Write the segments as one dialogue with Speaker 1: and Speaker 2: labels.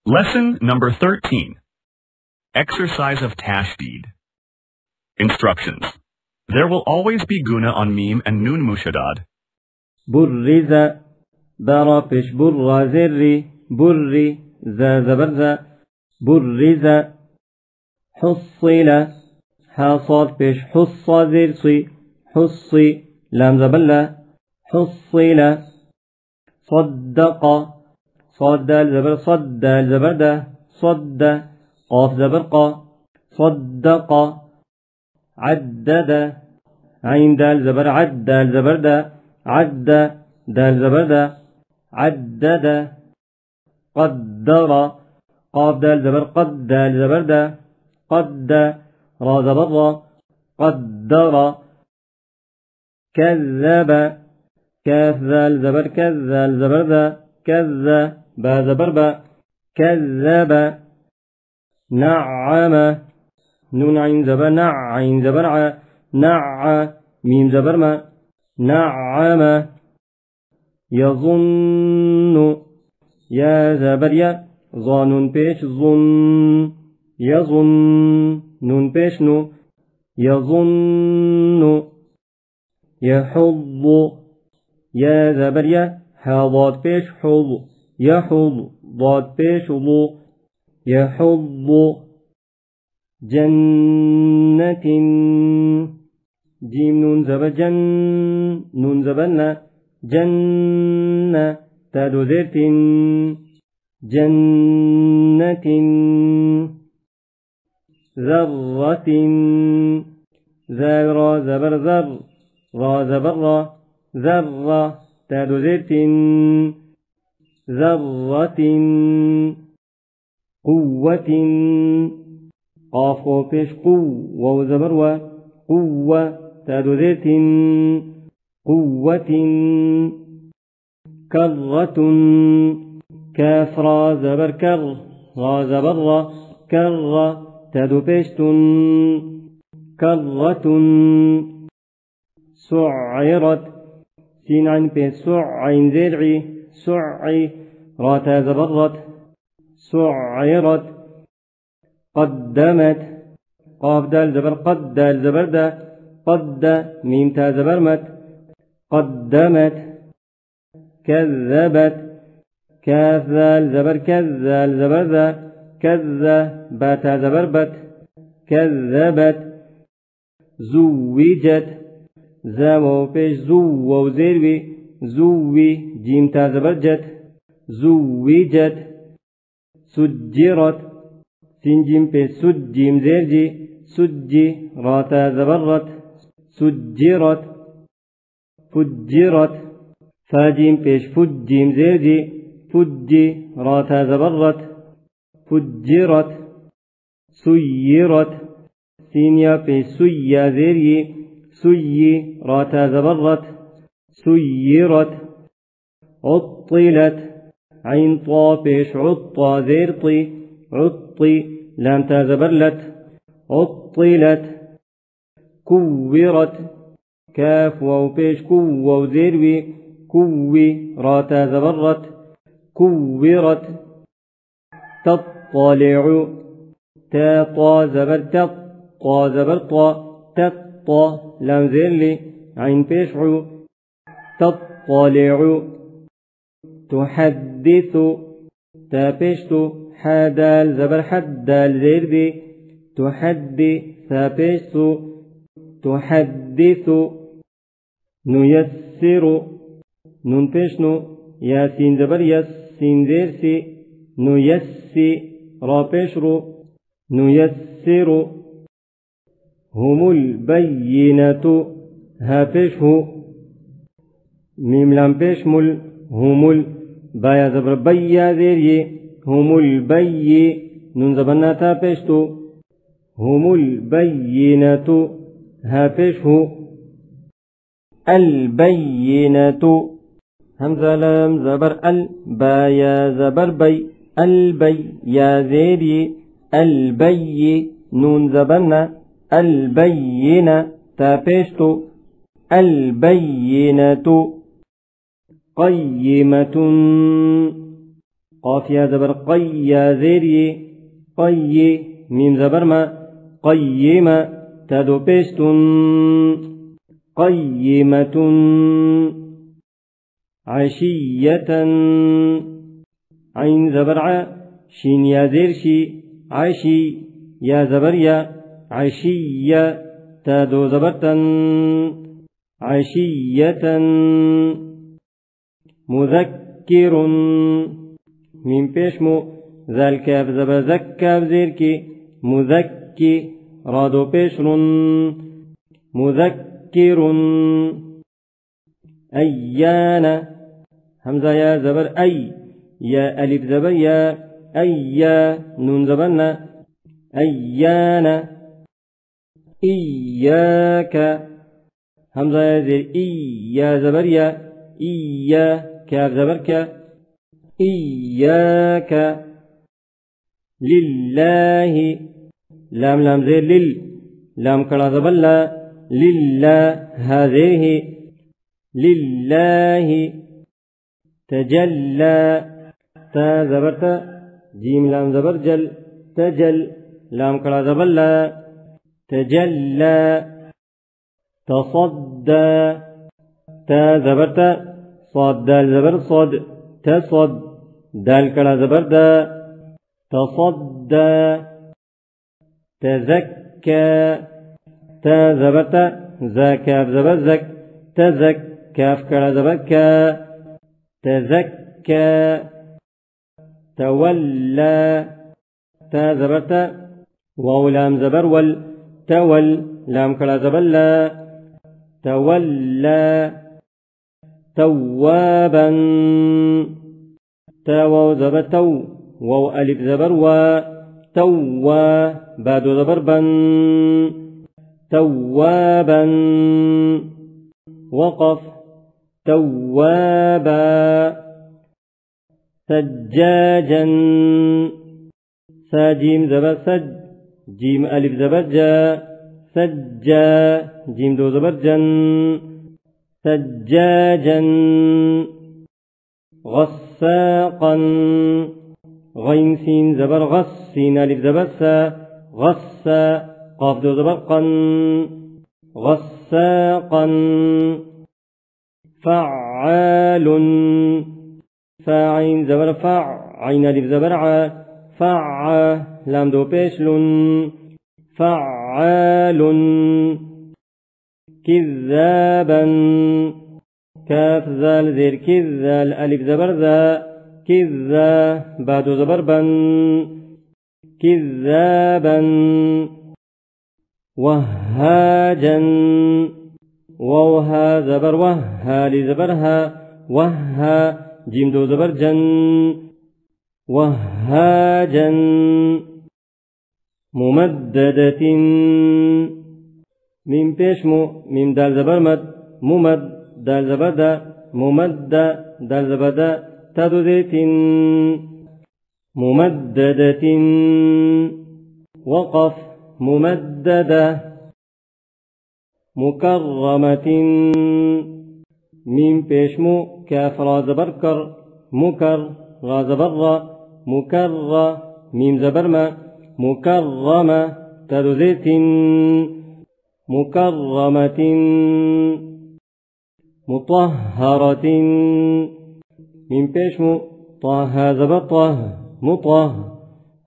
Speaker 1: Lesson number 13. Exercise of tashdid. Instructions. There will always be guna on mim and nun mushaddad.
Speaker 2: برز برافش بر زري بري زبرز برز حصل حصاد fish حص زرصي حصي لام زبلة حصل صدق صد الزبر صد الزبردة صد قاف زبرقة صدق عدد عين دال زبر عد الزبردة عد دال زبردة عدد قدر قاف دال زبر قد الزبردة قد را زبر قدر كذب كاف ذال زبر كذ الزبردة كذ با زبر با كذب نعم نون عين زبر نع عين زبر ع نع ميم زبر ما نعم يظن يا زبر يا ظن بيش ظن يظن نون بيش نو يظن يحض يا زبر يا حاضات بيش حض يحض ضاد بيش ضو يحض جنة جيم نون زبر جن نون زبرنا جنة تادو زيت جنة ذرة ذرة زبر ذر را زبر را ذرة تادو زيت ذرة قوة قاف وفيش قوة زبر و قوة تادو زيت قوة كرة كاف را زبر كر را زبر را كر تادو بيشتن كرة سعرت سين عين بيت سع عين زرعي سعي را زبرت سعرت قدمت قاف دال زبر قد دال زبردة قد ميم تا زبرمت قدمت كذبت كاف ذال زبر كذال زبردة كذ باتا زبربت كذبت زوجت زاو بيش زو وزيروي زوي جيم تا زبرجت زوجت سجرت سنجيم بيش سجيم زيرجي سجي راتا زبرت سجرت فجرت فاجيم بيش فجيم زيرجي فجي راتا زبرت فجرت سيرت سينيا بيش سيا زيري سي راتا زبرت سيرت عطلت عين طا بيش عطا زيرطي عطي لام تا زبرلت عطلت كورت كاف واو بيش كو وزيروي كوي راتا زبرت كورت تطلع تا طا زبر تطا زبر طا تطا لام زيرلي عين بيشعو تطلع تحدث تا بيشتو حدال زبر حدال زيردي تحدث بيشتو تحدث نيسر نون بيشنو ياسين زبر ياسين زيرسي نيسي را بيشرو نيسر هم البينة ها بيشه ميم لام بيشمل هم بايا زبر بيا زيري هم البي نون زبرنا تا بيشتو هم البينة ها بيشه البينة همزة لام زبر بايا زبر بي البي يا زيري البي نون زبرنا البينة تابشتو البينة قيمة قاف يا زبر قي يا زيري قي ميم زبر ما قيمة تدو بيشتن قيمة عشية عين زبر ع شين يا زيرشي عشي يا زبر يا عشية تدو زبرتن عشية مذكر من بيشمو ذلك زبر ذكر زيركي مذكي رادو بيشر مذكر أيانا همزة يا زبر أي يا ألف زبر يا أيا نون زبرنا أيانا إياك همزة يا زير إي يا زبر يا إيا كاف زبر كا إياك لله لام لام زير لل لام كلا زبر لا لله هذه لله تجلى تا زبرت جيم لام زبر جل تجل لام كلا زبر لا تجلى تصدى تا زبرت صاد دال زبر صد تصد دال كلا زبر دا تصدى تزكى تا زبرت زكاف زبر زك تزك كاف كلا زبر كا تزكى تولى تا زبرت واو لام زبر ول تول لام كلا زبر لا تولى توابا تا واو زبر تو واو ألف زبر و توا بعد زبر بن توابا وقف توابا سجاجا ساجيم زبر سج جيم ألف زبر جا سجا جيم دو زبر جن سجاجا غساقا غين سين زبر غس سين ألف زبر سا غسا قاف دو زبر قن غساقا فعال فاعين زبر فع عين ألف زبر ع فع لام دو بيشل فعال كذابا كاف ذال زير كذال ألف زبر ذا كذا بعد زبر بن كذابا وهاجا ووها زبر وها لزبرها وها جيم دو زبر جن وهاجا ممددة من بيشمو من دال زبر مد ممد دال زبر دا ممد دال زبر دا تدو زيت ممددة وقف ممددة مكرمة من بيشمو كاف را زبر كر مكر را زبر را مكر ميم زبر ما مكرمة تدو زيت مكرمة مطهرة من بيشمو طه زبر طه مطه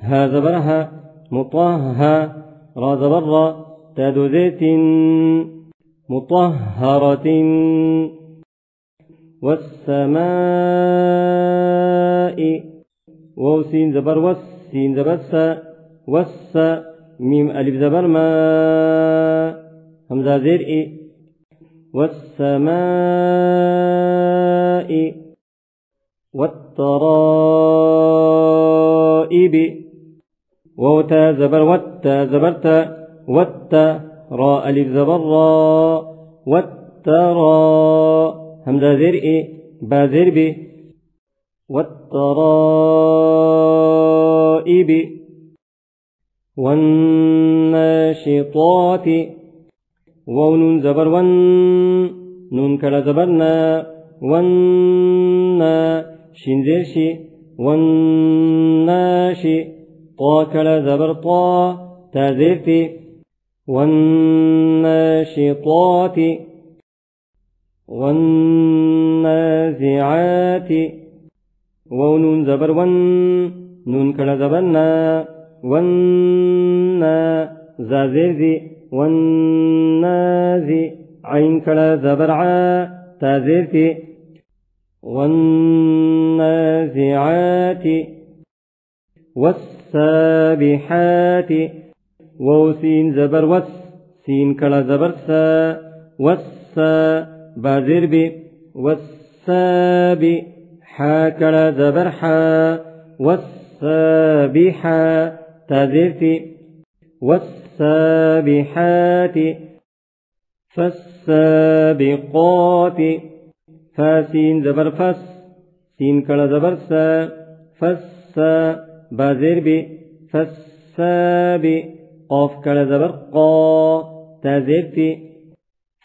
Speaker 2: ها زبرها مطه را زبر را تدو زيت مطهرة والسماء وسين زبر والسين زبر سا والسا ميم ألف زبر ما همزة زير إي والسماء والترائب وتا زبر وتا زبرت وتا را ألف زبر را والترا همزة زير إي با زير بي والترائب والناشطات ونون زبر ون نون كلا زبرنا ون شين زير شي والناشي طا كلا زبر طا تازيرتي والناشطات والنازعات ونون زبر ون نون كلا زبرنا والنا زازيرزي والنازي عين كلا زبر عا تازيرتي والنازعات والسابحات وسين زبر وس سين كلا زبر سا والسا بازر بي والسابي حا كلا زبر حا والسابحا تازيرتي والسابحات فالسابقات فاسين زبر فس سين كلا زبر سا فسا بازر بي فالسابي قاف كلا زبر قا تازيرتي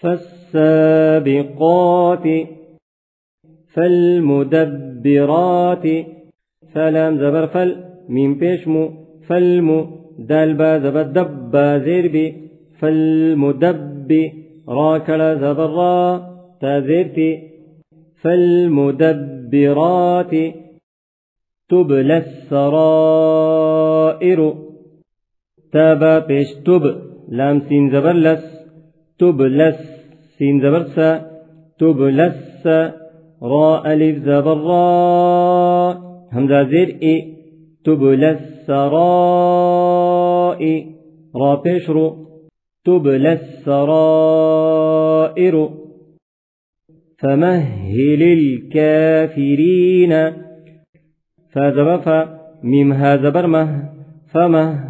Speaker 2: فالسابقات فالمدبرات فلام زبر فل ميم بيشمو فالمو دال با زبر دب بازر بي فالمدبي را كلا زبر را تازيرتي فالمدبرات تبلى السرائر تابا پیش تب لام سين زبر لس تبلس سين زبر سا تبلس را ألف زبر را همزة زير إي تبلس سرائي را پیش رو تبلس سرائر فمهل الكافرين فزبر فا ميم ها زبر مه فمه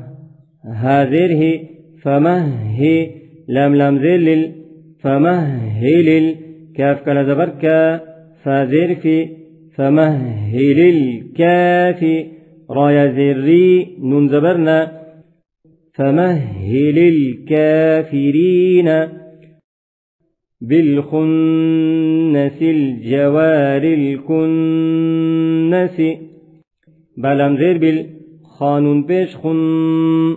Speaker 2: هذره فمه لام لام زلل فمهل الكاف كلا زبر كا فازر في فمهل الكافي رايا زري نون زبرنا فمهل الكافرين بالخنس الجوار الكنس بلام زير بالخانون بيش خن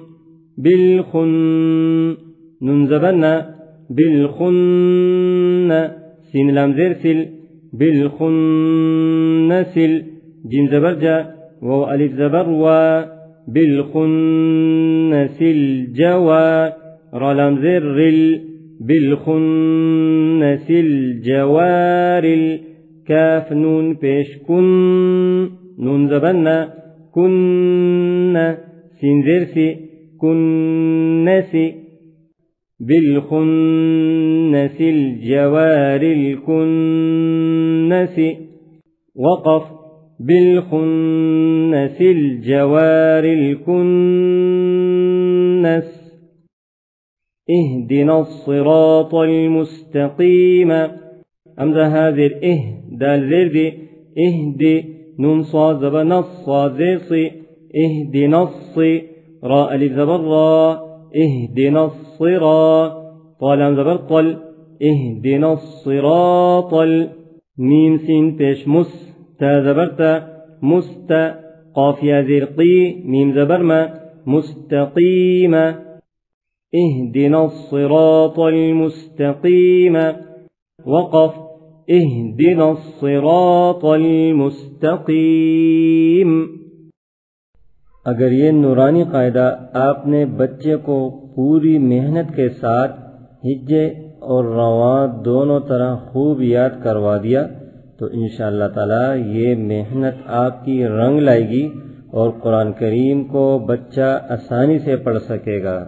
Speaker 2: بالخن نون زبرنا بالخن سين لام زير سل بالخنسل جيم زبر جا وو ألف زبر و بالخنس الجوى را لام زير رل بالخنس الجوار الكاف نون بيش كن نون زبرنا كن سين زير سي كنسي بالخنس الجوار الكنس وقف بالخنس الجوار الكنس اهدنا الصراط المستقيم أمزة هذه دال زير دي اهدي نون صاد زبر نص صاد زير صي اهدنا الصي راء ألف زبر را اهدنا الصراط طالام زبر طل اهدنا الصراط ميم سين بيش مس تا زبرتا مست قاف يا زرقي ميم زبر ما مستقيم اهدنا الصراط المستقيم وقف اهدنا الصراط المستقيم اگر یہ نورانی قاعدہ آپ نے بچے کو پوری محنت کے ساتھ ہجے اور رواں دونوں طرح خوب یاد کروا دیا تو انشاءاللہ تعالی یہ محنت آپ کی رنگ لائے گی اور قرآن کریم کو بچہ آسانی سے پڑھ سکے گا۔